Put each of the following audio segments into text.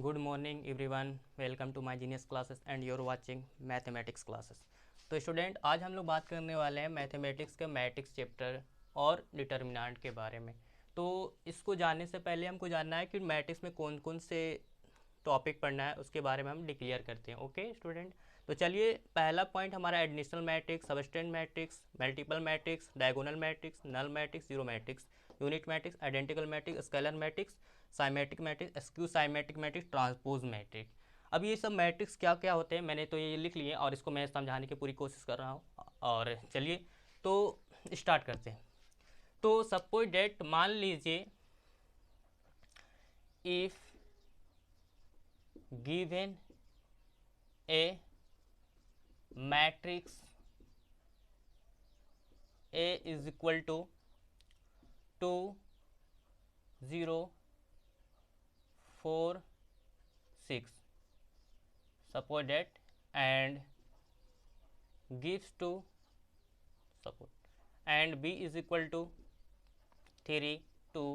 Good morning everyone, welcome to my genius classes and your watching mathematics classes. तो student, आज हम लोग बात करने वाले हैं मैथमेटिक्स के मैट्रिक्स चैप्टर और डिटर्मिनेंट के बारे में। तो इसको जानने से पहले हमको जानना है कि मैट्रिक्स में कौन कौन से टॉपिक पढ़ना है, उसके बारे में हम डिक्लेयर करते हैं। ओके स्टूडेंट, तो चलिए पहला पॉइंट हमारा एडिशनल मैट्रिक्स, सबस्टेंट matrix, multiple matrix, diagonal matrix, null matrix, zero matrix, unit matrix, identical matrix, scalar matrix, symmetric matrix, skew symmetric matrix, transpose matrix. अब ये सब मैट्रिक्स क्या क्या होते हैं मैंने तो ये लिख लिए और इसको मैं समझाने की पूरी कोशिश कर रहा हूँ। और चलिए तो स्टार्ट करते हैं। तो सपोज डेट, मान लीजिए if given A matrix A is equal to 2 0 4 6, suppose that, and gives to suppose, and B is equal to 3 2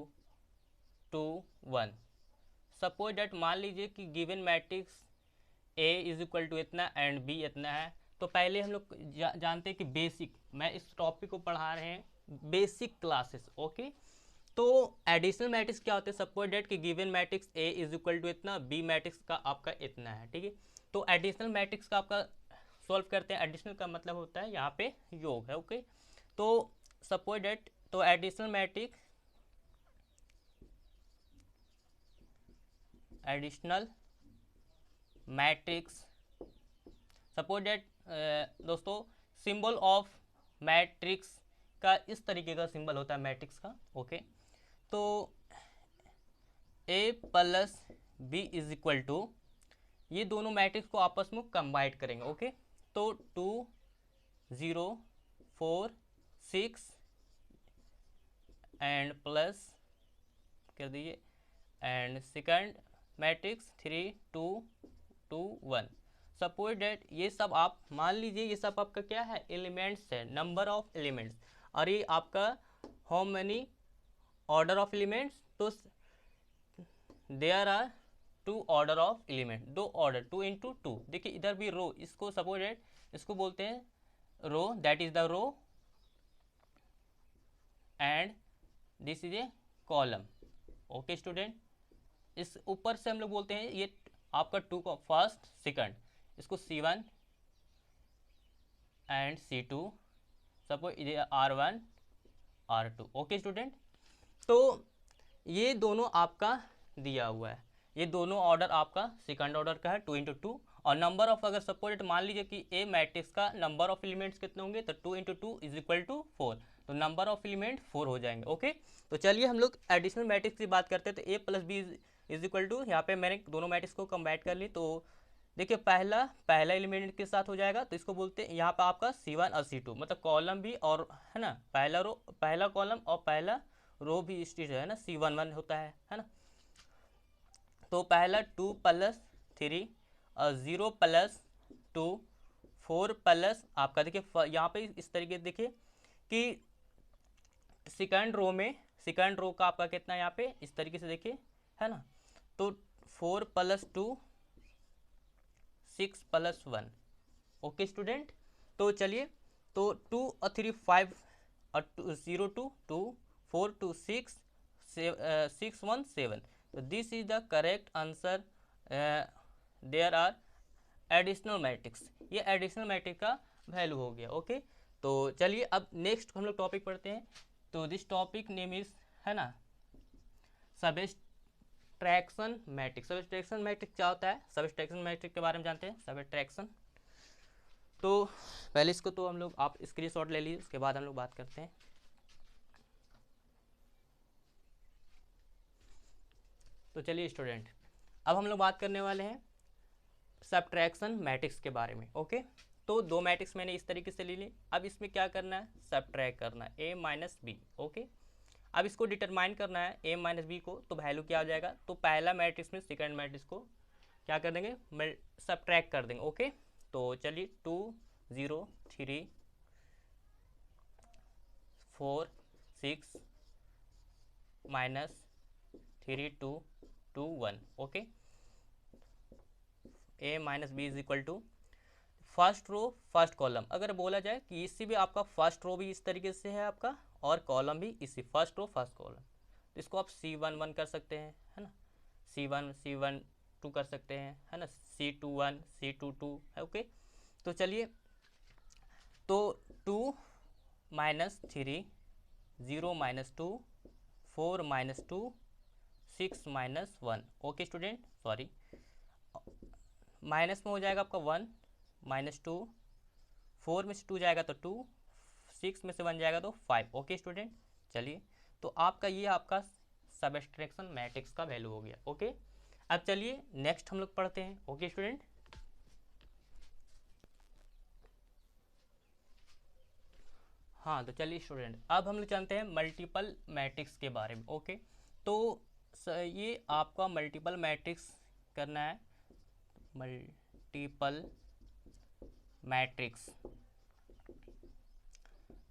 2 1। Suppose that मान लीजिए कि given matrix A is equal to इतना एंड B इतना है। तो पहले हम लोग जानते हैं कि बेसिक, मैं इस टॉपिक को पढ़ा रहे हैं बेसिक क्लासेस। ओके, तो एडिशनल मैट्रिक्स क्या होते हैं? सपोज डेट कि given matrix A is equal to इतना, B मैट्रिक्स का आपका इतना है। ठीक है, तो एडिशनल मैट्रिक्स का आपका सॉल्व करते हैं। एडिशनल का मतलब होता है यहाँ पे योग है। ओके, तो सपोज डेट, तो एडिशनल मैट्रिक्स सपोज डेट, दोस्तों सिंबल ऑफ मैट्रिक्स का इस तरीके का सिंबल होता है मैट्रिक्स का। ओके, तो A plus B is equal to, ये दोनों मैट्रिक्स को आपस में कंबाइन करेंगे। ओके, तो 2 0 4 6 एंड प्लस कर दीजिए, and second matrix 3 2 2 1। Suppose that ये सब आप मान लीजिए, ये सब आपका क्या है? एलिमेंट्स है, नंबर ऑफ एलिमेंट्स। और ये आपका how many order of elements? तो there are 2 order of element, 2 order, 2 into 2। देखिए इधर भी रो, इसको सपोज डेट इसको बोलते हैं row, that is the row, and this is a column. Okay student, इस ऊपर से हम लोग बोलते हैं ये आपका 2 का फर्स्ट सेकंड, इसको C1 एंड C2, सपोज ये R1 R2। ओके स्टूडेंट, तो ये दोनों आपका दिया हुआ है, ये दोनों ऑर्डर आपका सेकंड ऑर्डर का है 2 इंटू 2। और नंबर ऑफ, अगर सपोज मान लीजिए कि ए मैट्रिक्स का नंबर ऑफ एलिमेंट्स कितने होंगे, तो 2 इंटू 2 इज इक्वल टू 4, तो नंबर ऑफ एलिमेंट 4 हो जाएंगे। ओके, तो चलिए हम लोग एडिशनल मैट्रिक्स की बात करते हैं। तो A plus B is equal to, यहाँ पे मैंने दोनों मैट्रिक्स को कंबाइन कर ली। तो देखिए पहला एलिमेंट के साथ हो जाएगा, तो इसको बोलते हैं यहाँ पे आपका C1 और C2, मतलब कॉलम भी और है ना, पहला रो, पहला कॉलम और पहला रो भी इस चीज है ना, C1 1 होता है ना। तो पहला 2 प्लस 3 और 0 प्लस 2 4 प्लस आपका, देखिए यहाँ पे इस तरीके से देखिए कि सेकंड रो का आपका कितना यहाँ पे इस तरीके से देखिए, है ना। तो 4 प्लस 2 6 प्लस 1। ओके स्टूडेंट, तो चलिए, तो 2 और 3 5 और 0 2 2 4 2 6 6 1 7। तो this is the correct answer. There are additional matrix, ये एडिशनल मैट्रिक्स का वैल्यू हो गया। ओके, तो चलिए अब नेक्स्ट हम लोग टॉपिक पढ़ते हैं। तो दिस टॉपिक नेम इज, है ना, सबट्रैक्शन मैट्रिक्स। सबट्रैक्शन मैट्रिक्स क्या होता है? सबट्रैक्शन मैट्रिक्स के बारे में जानते हैं, सबट्रैक्शन। तो पहले इसको तो हम लोग, आप स्क्रीनशॉट ले लीजिए, उसके बाद हम लोग बात करते हैं। तो चलिए स्टूडेंट, अब हम लोग बात करने वाले हैं सबट्रैक्शन मैट्रिक्स के बारे में। ओके, तो दो मैट्रिक्स मैंने इस तरीके से ले ली। अब इसमें क्या करना है? सबट्रैक्ट करना है A माइनस बी। ओके, अब इसको डिटरमाइन करना है A माइनस बी को, तो वैल्यू क्या आ जाएगा? तो पहला मैट्रिक्स में सेकंड मैट्रिक्स को क्या कर देंगे? सबट्रैक्ट कर देंगे। ओके, तो चलिए 2 0 3 4 6 minus 3 2 2 1। Okay, A minus B is equal to first row first column. अगर बोला जाए कि इसी भी आपका फर्स्ट रो भी इस तरीके से है आपका और कॉलम भी इसी फर्स्ट रो फर्स्ट कॉलम, तो इसको आप C11 कर सकते हैं, है ना, C12 कर सकते हैं, है ना, C21 C22 है। ओके, तो चलिए, तो 2 minus 3 0 minus 2 4 minus 2 6 minus 1। Okay student, sorry, minus में हो जाएगा आपका 1 माइनस 2, 4 में से 2 जाएगा तो 2, 6 में से 1 जाएगा तो 5। ओके स्टूडेंट, चलिए, तो आपका ये आपका सबट्रैक्शन मैट्रिक्स का वैल्यू हो गया। ओके, अब चलिए नेक्स्ट हम लोग पढ़ते हैं। ओके स्टूडेंट, हाँ, तो चलिए स्टूडेंट, अब हम लोग जानते हैं मल्टीपल मैट्रिक्स के बारे में। ओके, तो ये आपका मल्टीपल मैट्रिक्स करना है, multiple matrix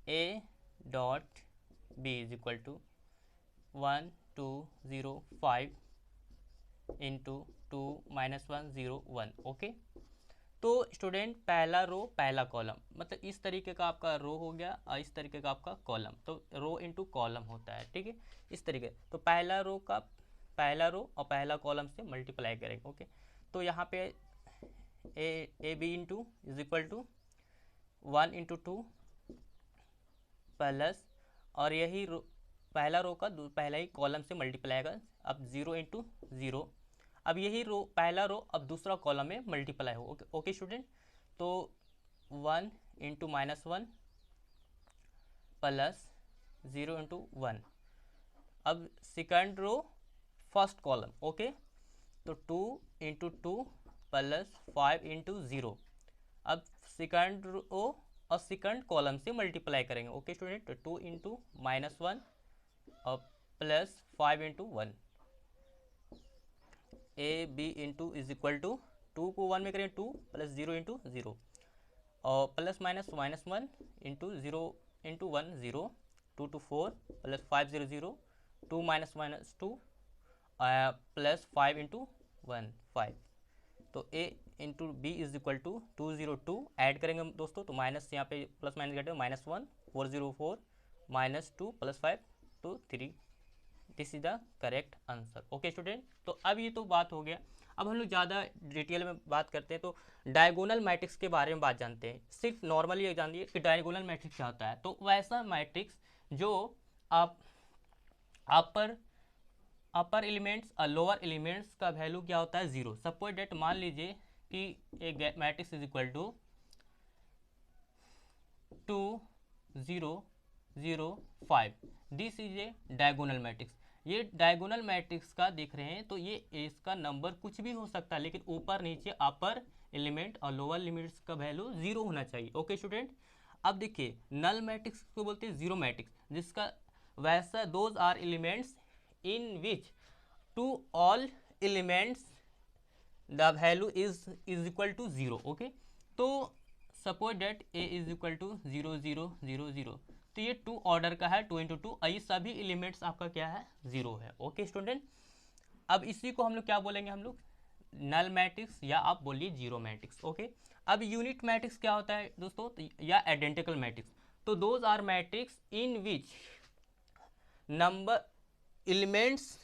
A dot B is equal to 1 2 0 5 into 2 minus 1 0 1। Okay, तो स्टूडेंट पहला रो पहला कॉलम, मतलब इस तरीके का आपका रो हो गया और इस तरीके का आपका कॉलम, तो रो इंटू कॉलम होता है, ठीक है, इस तरीके। तो पहला रो का पहला रो और पहला कॉलम से मल्टीप्लाई करेंगे। ओके, तो यहाँ पे A B into is equal to 1 into 2 plus, और यही रो पहला रो का पहला ही कॉलम से मल्टीप्लाई कर, अब 0 इंटू 0, अब यही रो पहला रो अब दूसरा कॉलम में मल्टीप्लाई हो। ओके, ओके स्टूडेंट, तो 1 इंटू माइनस 1 प्लस 0 इंटू 1, अब second row first column. Okay, तो 2 इंटू 2 प्लस 5 इंटू 0, अब सेकंड रो और सेकंड कॉलम से मल्टीप्लाई करेंगे। ओके स्टूडेंट, तो 2 इंटू माइनस 1 और plus 5 into 1, A B into is equal to 2 को 1 में करें 2 प्लस 0 इंटू 0 और plus minus minus 1 into 0 into 1 0, 2 to 4 plus 5 0 0, 2 minus minus 2 plus 5 into 1 5, तो A into B is equal to 2 0 2, add करेंगे दोस्तों, तो माइनस यहाँ पे प्लस माइनस घटे माइनस 1 4 0 4 माइनस 2 प्लस 5 तो 3, this is the correct answer. Okay student, तो अब ये तो बात हो गया। अब हम लोग ज़्यादा डिटेल में बात करते हैं, तो डायगोनल मैट्रिक्स के बारे में बात जानते हैं। सिर्फ नॉर्मली ये जानिए कि डायगोनल मैट्रिक्स क्या होता है। तो वैसा मैट्रिक्स जो आप अपर एलिमेंट्स और लोअर एलिमेंट्स का वैल्यू क्या होता है 0। सपोज डेट मान लीजिए कि एक matrix is equal to 2 0 0 5, this is a diagonal matrix. ये डायगोनल मैट्रिक्स का देख रहे हैं, तो ये इसका नंबर कुछ भी हो सकता है, लेकिन ऊपर नीचे अपर एलिमेंट और लोअर एलिमेंट्स का वैल्यू 0 होना चाहिए। ओके स्टूडेंट, अब देखिए नल मैट्रिक्स को बोलते हैं जीरो मैट्रिक्स, जिसका वैसा those are elements in which to all elements the value is equal to 0। Okay, तो suppose that A is equal to 0 0 0 0, तो ये 2 ऑर्डर का है, 2 इंटू 2, ये सभी एलिमेंट्स आपका क्या है 0 है। ओके स्टूडेंट, अब इसी को हम लोग क्या बोलेंगे, हम लोग नल मैट्रिक्स या आप बोलिए जीरो मैट्रिक्स। ओके, अब यूनिट मैट्रिक्स क्या होता है दोस्तों, या आइडेंटिकल मैट्रिक्स, तो those are matrix in which number elements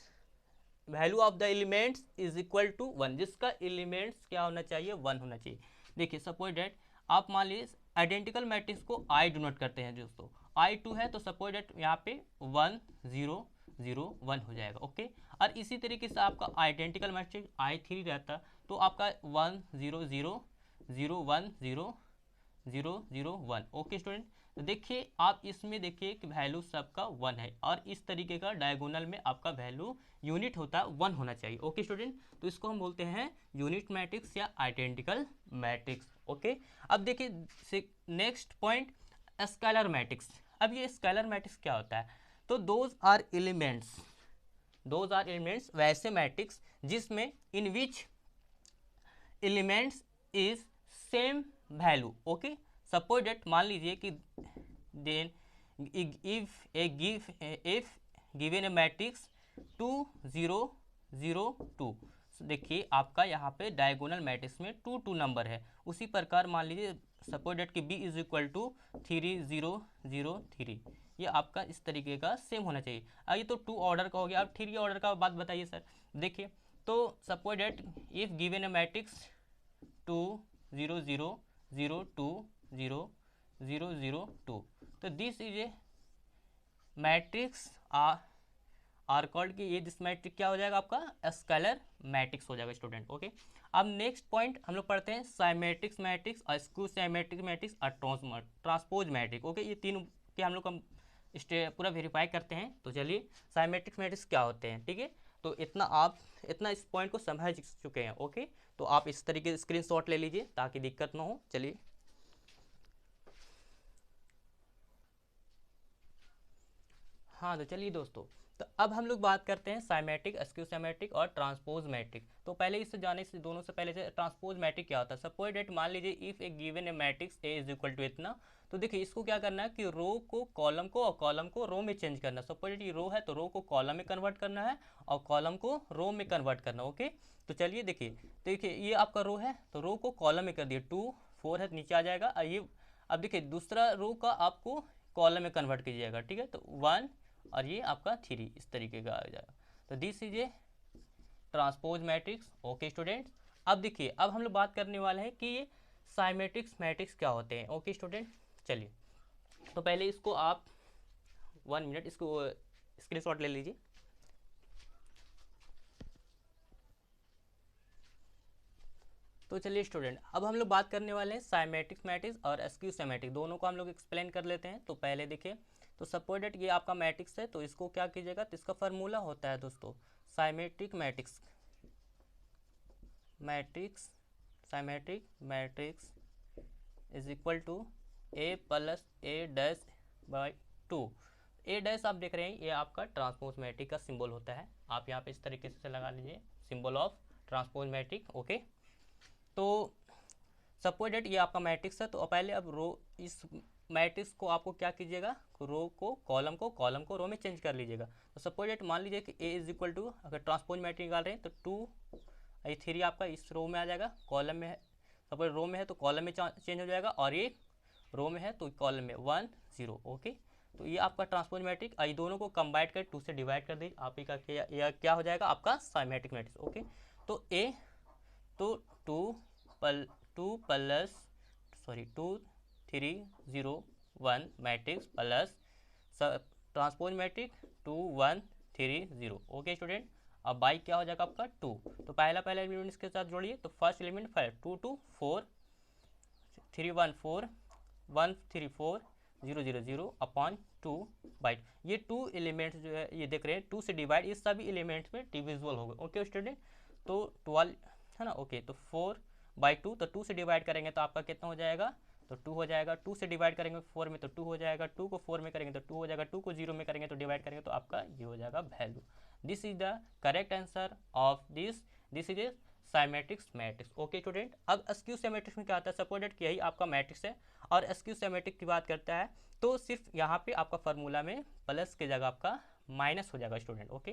value of the elements is equal to 1, जिसका एलिमेंट्स क्या होना चाहिए 1 होना चाहिए। देखिए सपोज डेट आप मान लीजिए आइडेंटिकल मैट्रिक्स को आई डिनोट करते हैं दोस्तों, I2 है तो सपोज डेट यहाँ पे 1 0 0 1 हो जाएगा। ओके, और इसी तरीके से आपका आइडेंटिकल मैट्रिक्स I3 रहता तो आपका 1 0 0 0 1 0 0 0 1। ओके स्टूडेंट, तो देखिए आप इसमें देखिए कि वैल्यू सबका 1 है, और इस तरीके का डायगोनल में आपका वैल्यू यूनिट होता है 1 होना चाहिए। ओके स्टूडेंट, तो इसको हम बोलते हैं यूनिट मैट्रिक्स या आइडेंटिकल मैट्रिक्स। ओके, अब देखिए नेक्स्ट पॉइंट स्केलर मैट्रिक्स। अब ये स्केलर मैट्रिक्स क्या होता है, तो दोज आर एलिमेंट्स वैसे मैट्रिक्स जिसमें in which elements is same value. Okay, suppose that मान लीजिए कि then if given A matrix 2 0 0 2, देखिए आपका यहाँ पे डायगोनल मैट्रिक्स में 2 2 नंबर है, उसी प्रकार मान लीजिए सपोज डेट कि बी इज इक्वल टू 3 0 0 3, ये आपका इस तरीके का सेम होना चाहिए। अब ये तो 2 ऑर्डर का हो गया, अब 3 ऑर्डर का बात बताइए सर। देखिए तो suppose date if given A matrix 2 0 0 0 2 0 0 0 2, तो this is a matrix are called कि ये दिस मैट्रिक्स क्या हो जाएगा आपका स्केलर मैट्रिक्स हो जाएगा स्टूडेंट। ओके, अब नेक्स्ट पॉइंट हम लोग पढ़ते हैं साइमेट्रिक्स मैट्रिक्स और स्क्यू साइमेट्रिक मैट्रिक्स और ट्रांसपोज मैट्रिक। ओके, ये तीन के हम लोग का पूरा वेरीफाई करते हैं। तो चलिए साइमेट्रिक्स मैट्रिक्स क्या होते हैं, ठीक है। तो इतना इस पॉइंट को समझ चुके हैं। ओके, तो आप इस तरीके से स्क्रीनशॉट ले लीजिए ताकि दिक्कत ना हो। चलिए हाँ, तो चलिए दोस्तों, तो अब हम लोग बात करते हैं साइमेट्रिक, स्क्यू साइमेट्रिक और ट्रांसपोज मैट्रिक। तो पहले इससे जाने से दोनों से पहले से ट्रांसपोज मैट्रिक क्या होता है। सपोज डेट मान लीजिए if a given A matrix A is equal to इतना, तो देखिए इसको क्या करना है कि रो को कॉलम को और कॉलम को रो में चेंज करना है। सपोज डेट ये रो है तो रो को कॉलम में कन्वर्ट करना है और कॉलम को रो में कन्वर्ट करना है। ओके, तो चलिए देखिए ये आपका रो है तो रो को कॉलम में कर दिए, 2 4 है नीचे आ जाएगा। ये अब देखिए दूसरा रो का आपको कॉलम में कन्वर्ट कीजिएगा, ठीक है। तो 1 और ये आपका 3 इस तरीके का आ जाएगा। तो this is A transpose matrix. Okay students, अब देखिए अब हम लोग बात करने वाले हैं कि ये साइमेट्रिक्स मैट्रिक्स क्या होते हैं। ओके स्टूडेंट, चलिए तो पहले इसको आप 1 मिनट इसको स्क्रीनशॉट ले लीजिए। तो चलिए स्टूडेंट, अब हम लोग बात करने वाले हैं साइमेट्रिक्स मैट्रिक्स और स्क्यू साइमेट्रिक, दोनों को हम लोग एक्सप्लेन कर लेते हैं। तो पहले देखिए, तो सपोज डेट ये आपका मैट्रिक्स है तो इसको क्या कीजिएगा, तो इसका फार्मूला होता है दोस्तों symmetric matrix, symmetric matrix is equal to A plus A dash by 2। A dash आप देख रहे हैं ये आपका ट्रांसपोज मैट्रिक का सिंबल होता है, आप यहाँ पे इस तरीके से लगा लीजिए, symbol of transpose matrix. Okay, तो सपोज डेट ये आपका मैट्रिक्स है तो पहले अब रो इस मैट्रिक्स को आपको क्या कीजिएगा, रो को कॉलम को रो में चेंज कर लीजिएगा। तो सपोज डेट मान लीजिए कि ए इज इक्वल टू, अगर ट्रांसपोज मैट्रिक्स निकाल रहे हैं तो 2 3 आपका इस रो में आ जाएगा, कॉलम में है, सपोज रो में है तो कॉलम में चेंज हो जाएगा, और ये रो में है तो कॉलम में 1 0। ओके, तो ये आपका ट्रांसपोज मैट्रिक, ये दोनों को कंबाइंड कर 2 से डिवाइड कर दीजिए, आप यह क्या हो जाएगा आपका साइमेट्रिक मैट्रिक्स। ओके, तो ए तो 2 plus 2 3 0 1 matrix plus transpose matrix 2 1 3 0। Okay student, अब बाई क्या हो जाएगा आपका 2, तो पहला एलिमेंट इसके साथ जोड़िए, तो फर्स्ट एलिमेंट 5 2 2 4 3 1 4 1 3 4 0 0 0 अपॉन 2 बाई, ये 2 एलिमेंट्स जो है ये देख रहे हैं 2 से डिवाइड, ये सभी एलिमेंट्स में डिविजिबल हो गए। ओके स्टूडेंट, तो 12 है ना। ओके, तो 4/2, तो 2 से डिवाइड करेंगे तो आपका कितना हो जाएगा, तो 2 हो जाएगा। 2 से डिवाइड करेंगे 4 में तो 2 हो जाएगा, 2 को 4 में करेंगे तो 2 हो जाएगा, 2 को 0 में करेंगे तो डिवाइड करेंगे तो आपका ये हो जाएगा value. This is the correct answer of this is a symmetric matrix. Okay student, अब स्क्यू साइमेट्रिक्स में क्या आता है, सपोज डेट यही आपका मैट्रिक्स है और स्क्यू साइमेट्रिक की बात करता है तो सिर्फ यहाँ पे आपका फार्मूला में प्लस की जगह आपका माइनस हो जाएगा स्टूडेंट। ओके,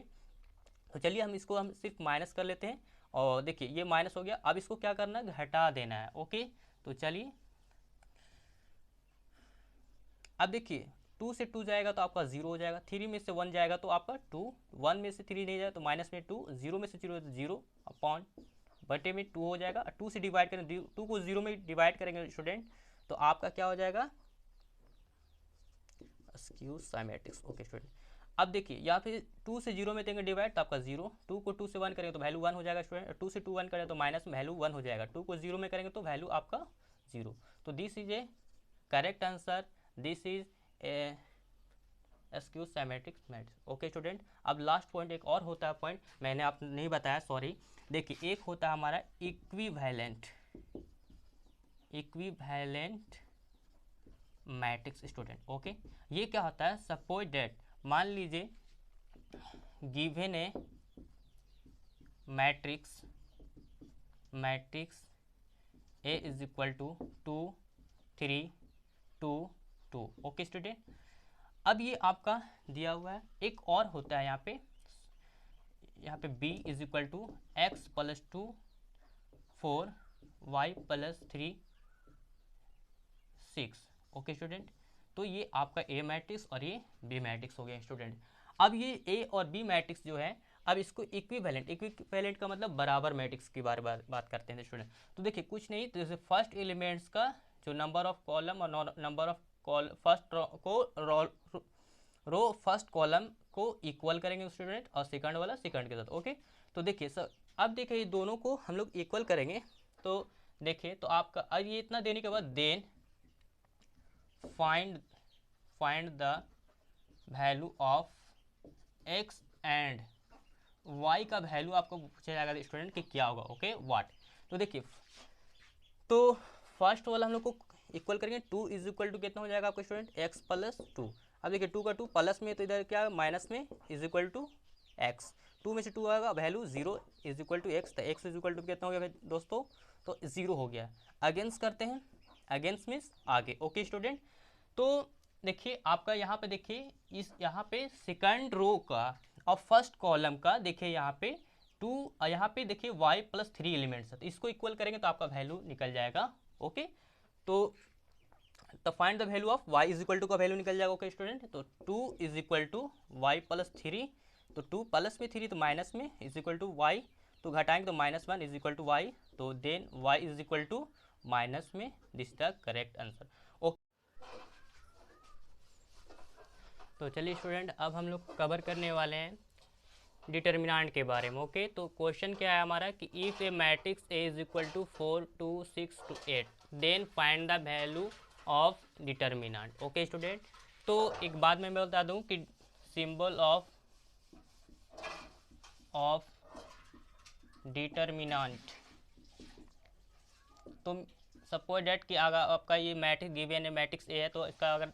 तो चलिए हम सिर्फ माइनस कर लेते हैं, और देखिए ये माइनस हो गया, अब इसको क्या करना है, घटा देना है। ओके, तो चलिए अब देखिए 2 से 2 जाएगा तो आपका 0 हो जाएगा, 3 में से 1 जाएगा तो आपका 2, 1 में से 3 नहीं जाएगा तो माइनस में 2, 0 में से 0 तो 0 अपॉन बटे में 2 हो जाएगा। 2 से डिवाइड करेंगे, 2 को 0 में डिवाइड करेंगे स्टूडेंट तो आपका क्या हो जाएगा, स्क्यू साइमेट्रिक्स। ओके स्टूडेंट, अब देखिए यहाँ पे 2 से 0 में देंगे डिवाइड तो आपका 0, 2 को 2 से 1 करेंगे तो वैल्यू 1 हो जाएगा स्टूडेंट, 2 से 2 1 करें तो माइनस में वैल्यू 1 हो जाएगा, 2 को 0 में करेंगे तो वैल्यू आपका 0। तो this is A correct answer, this is A skew symmetric matrix. Okay student, अब लास्ट पॉइंट एक और होता है, पॉइंट मैंने आपको नहीं बताया, सॉरी। देखिए एक होता है हमारा इक्विवेलेंट मैट्रिक्स स्टूडेंट। ओके, ये क्या होता है, सपोज डेट मान लीजिए given A matrix A is equal to 2 3 2 2। Okay student, अब ये आपका दिया हुआ है, एक और होता है यहाँ पे यहाँ पे b is equal to x plus 2 4 y plus 3 6। Okay student, तो ये आपका ए मैट्रिक्स और ये बी मैट्रिक्स हो गया स्टूडेंट। अब ये ए और बी मैट्रिक्स जो है, अब इसको इक्विवेलेंट का मतलब बराबर मैट्रिक्स की बात करते हैं स्टूडेंट। तो देखिए कुछ नहीं, तो जैसे फर्स्ट एलिमेंट्स का जो नंबर ऑफ कॉलम और number of first row first column को इक्वल करेंगे स्टूडेंट, और सेकंड वाला सेकंड के साथ। ओके, तो देखिए सर, अब देखिए ये दोनों को हम लोग इक्वल करेंगे, तो देखिए तो आपका अब ये इतना देने के बाद then find the value of x and y का वैल्यू आपको पूछा जाएगा स्टूडेंट कि क्या होगा। ओके व्हाट, तो देखिए तो फर्स्ट वाला हम लोग को इक्वल करेंगे, 2 इज इक्वल टू कितना हो जाएगा आपको स्टूडेंट, एक्स प्लस 2। अब देखिए 2 का 2 प्लस में, तो इधर क्या माइनस में इज इक्वल टू एक्स, 2 में से 2 आएगा, value 0 is equal to x, तो एक्स इज इक्वल टू कितना हो गया दोस्तों, तो 0 हो गया। अगेंस्ट करते हैं, अगेंस्ट मीन्स आगे। ओके स्टूडेंट, तो देखिए आपका यहाँ पे देखिए इस यहाँ पे सेकंड रो का और फर्स्ट कॉलम का देखिए यहाँ पे 2, यहाँ पे देखिए y प्लस 3 एलिमेंट्स है, तो इसको इक्वल करेंगे तो आपका वैल्यू निकल जाएगा। ओके, तो find the value of y is equal to का वैल्यू निकल जाएगा। ओके स्टूडेंट, तो 2 is equal to y plus 3, तो 2 प्लस में 3 तो माइनस में इज इक्वल टू y, तो घटाएंगे तो -1 इज इक्वल टू y, तो then y is equal to minus में, this the correct answer. Okay, तो चलिए स्टूडेंट अब हम लोग कवर करने वाले हैं डिटर्मिनेंट के बारे में। ओके, तो क्वेश्चन क्या है हमारा कि if a matrix A is equal to 4 2 6 to 8 then find the value of determinant. Okay student, तो एक बात मैं बता दूं कि सिंबल ऑफ डिटर्मिनेंट, तो सपोज डेट कि अगर आपका ये मैट्रिक्स गिवन है, मैट्रिक्स ए है, तो इसका अगर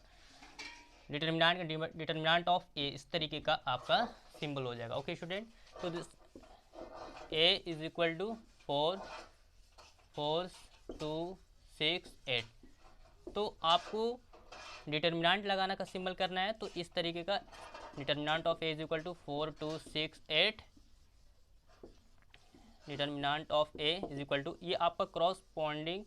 डिटर्मिनेंट ऑफ ए इस तरीके का आपका सिंबल हो जाएगा। ओके स्टूडेंट, तो this A is equal to 4 4 2 6 8, तो आपको डिटर्मिनेंट लगाना का सिंबल करना है, तो इस तरीके का determinant of A is equal to 4 2 6 8, determinant of A is equal to, ये आपका क्रॉसपोंडिंग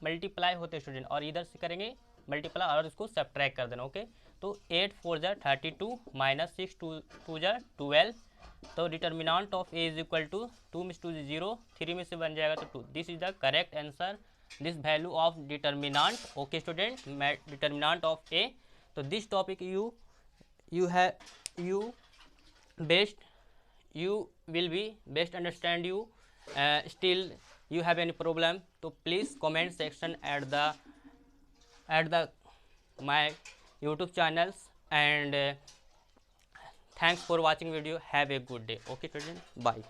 मल्टीप्लाई होते हैं स्टूडेंट, और इधर से करेंगे मल्टीप्लाई और इसको सब्ट्रैक्ट कर देना। ओके, तो 8 4 जा 32 माइनस 6 2 जा 12, तो determinant of A is equal to 2 में 2 0, 3 में से बन जाएगा तो 2, this is the correct answer, this value of determinant. Okay student, determinant of A, तो this topic you will be best understand you, still you have any problem, so please comment section at the my YouTube channels, and thanks for watching video, have a good day. Okay student, bye.